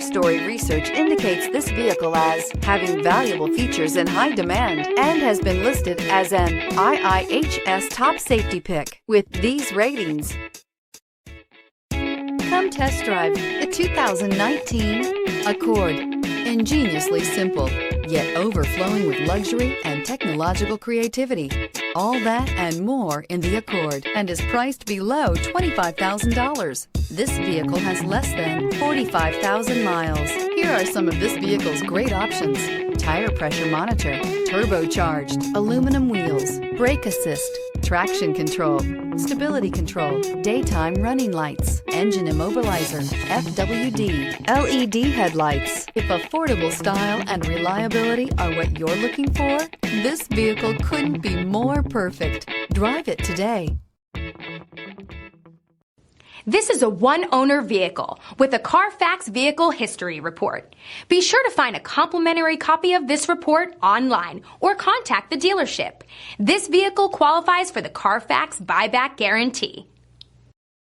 4-story research indicates this vehicle as having valuable features in high demand and has been listed as an IIHS top safety pick with these ratings. Come test drive the 2019 Accord. Ingeniously simple, yet overflowing with luxury and technological creativity. All that and more in the Accord and is priced below $25,000. This vehicle has less than 45,000 miles. Here are some of this vehicle's great options: tire pressure monitor, turbocharged, aluminum wheels, brake assist, traction control, stability control, daytime running lights, engine immobilizer, FWD, LED headlights. If affordable style and reliability are what you're looking for, this vehicle couldn't be more perfect. Drive it today. This is a one-owner vehicle with a Carfax Vehicle History Report. Be sure to find a complimentary copy of this report online or contact the dealership. This vehicle qualifies for the Carfax Buyback Guarantee.